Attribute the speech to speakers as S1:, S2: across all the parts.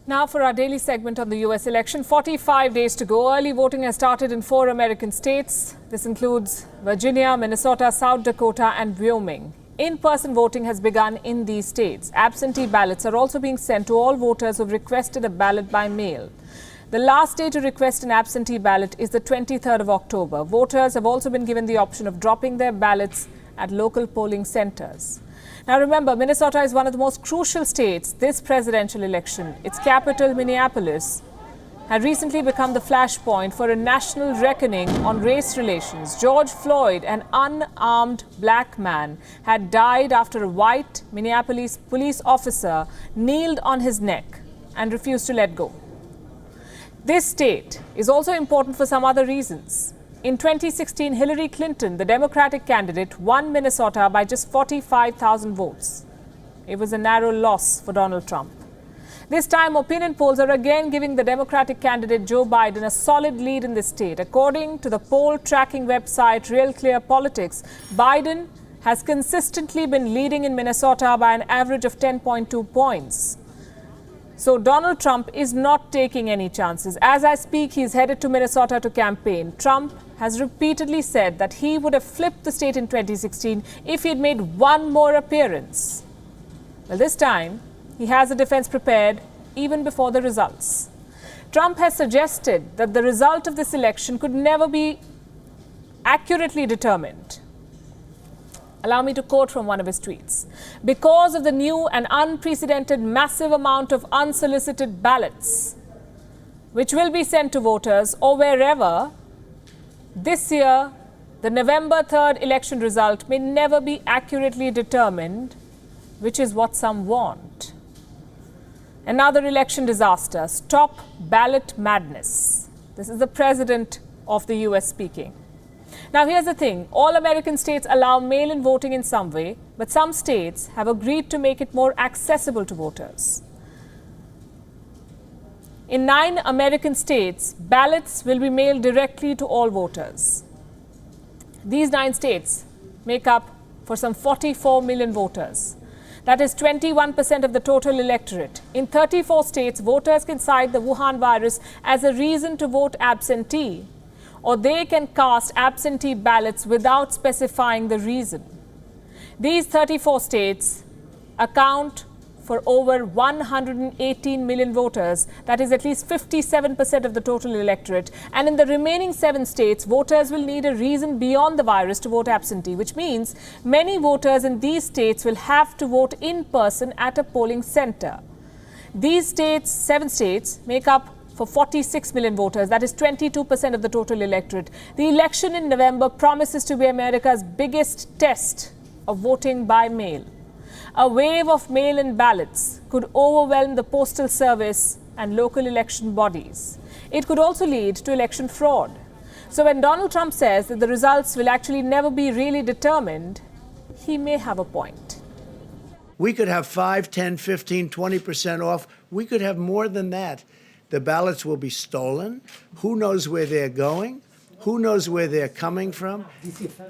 S1: Now for our daily segment on the US election. 45 days to go. Early voting has started in 4 American states. This includes Virginia, Minnesota, South Dakota and Wyoming. In-person voting has begun in these states. Absentee ballots are also being sent to all voters who have requested a ballot by mail. The last day to request an absentee ballot is the 23rd of October. Voters have also been given the option of dropping their ballots at local polling centers. Now remember, Minnesota is one of the most crucial states this presidential election. Its capital, Minneapolis, had recently become the flashpoint for a national reckoning on race relations. George Floyd, an unarmed black man, had died after a white Minneapolis police officer kneeled on his neck and refused to let go. This state is also important for some other reasons. In 2016, Hillary Clinton, the Democratic candidate, won Minnesota by just 45,000 votes. It was a narrow loss for Donald Trump. This time, opinion polls are again giving the Democratic candidate Joe Biden a solid lead in the state. According to the poll tracking website Real Clear Politics, Biden has consistently been leading in Minnesota by an average of 10.2 points. So Donald Trump is not taking any chances. As I speak, he's headed to Minnesota to campaign. Trump has repeatedly said that he would have flipped the state in 2016 if he had made one more appearance. Well, this time, he has a defense prepared even before the results. Trump has suggested that the result of this election could never be accurately determined. Allow me to quote from one of his tweets. Because of the new and unprecedented massive amount of unsolicited ballots, which will be sent to voters or wherever, this year, the November 3rd election result may never be accurately determined, which is what some want. Another election disaster. Stop ballot madness. This is the president of the US speaking. Now, here's the thing. All American states allow mail-in voting in some way, but some states have agreed to make it more accessible to voters. In 9 American states, ballots will be mailed directly to all voters. These 9 states make up for some 44 million voters. That is 21% of the total electorate. In 34 states, voters can cite the Wuhan virus as a reason to vote absentee, or they can cast absentee ballots without specifying the reason. These 34 states account for over 118 million voters. That is at least 57% of the total electorate. And in the remaining 7 states, voters will need a reason beyond the virus to vote absentee, which means many voters in these states will have to vote in person at a polling center. These states, 7 states, make up for 46 million voters. That is 22% of the total electorate. The election in November promises to be America's biggest test of voting by mail. A wave of mail-in ballots could overwhelm the Postal Service and local election bodies. It could also lead to election fraud. So when Donald Trump says that the results will actually never be really determined, he may have a point.
S2: We could have 5, 10, 15, 20% off. We could have more than that. The ballots will be stolen. Who knows where they're going? Who knows where they're coming from?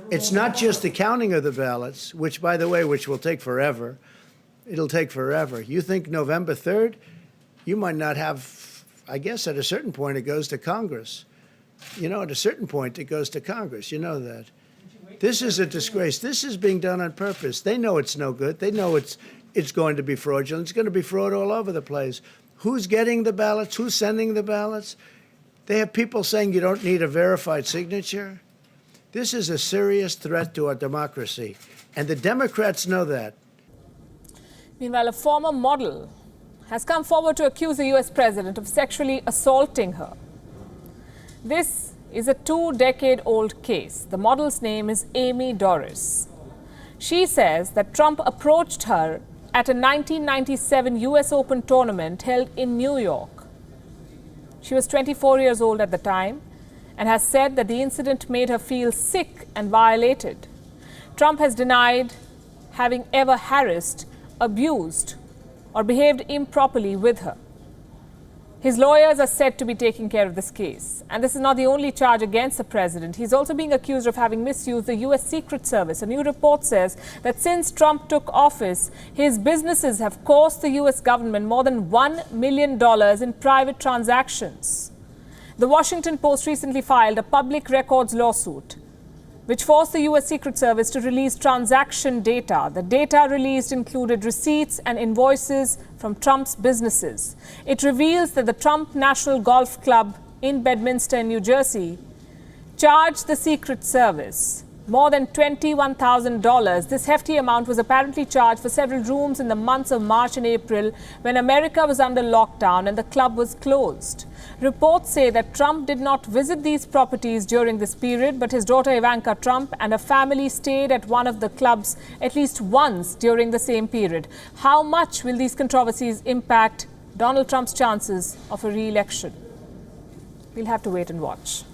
S2: It's not just the counting of the ballots, which, by the way, which will take forever. It'll take forever. You think November 3rd? You might not have, I guess at a certain point it goes to Congress. You know, at a certain point it goes to Congress. You know that. This is a disgrace. This is being done on purpose. They know it's no good. They know it's going to be fraudulent. It's going to be fraud all over the place. Who's getting the ballots? Who's sending the ballots? They have people saying you don't need a verified signature. This is a serious threat to our democracy, and the Democrats know that.
S1: Meanwhile, a former model has come forward to accuse the US president of sexually assaulting her. This is a 2-decade-old case. The model's name is Amy Doris. She says that Trump approached her at a 1997 US Open tournament held in New York. She was 24 years old at the time and has said that the incident made her feel sick and violated. Trump has denied having ever harassed, abused, or behaved improperly with her. His lawyers are said to be taking care of this case. And this is not the only charge against the president. He's also being accused of having misused the U.S. Secret Service. A new report says that since Trump took office, his businesses have cost the U.S. government more than $1 million in private transactions. The Washington Post recently filed a public records lawsuit which forced the U.S. Secret Service to release transaction data. The data released included receipts and invoices from Trump's businesses. It reveals that the Trump National Golf Club in Bedminster, New Jersey, charged the Secret Service more than $21,000. This hefty amount was apparently charged for several rooms in the months of March and April when America was under lockdown and the club was closed. Reports say that Trump did not visit these properties during this period, but his daughter Ivanka Trump and her family stayed at one of the clubs at least once during the same period. How much will these controversies impact Donald Trump's chances of a re-election? We'll have to wait and watch.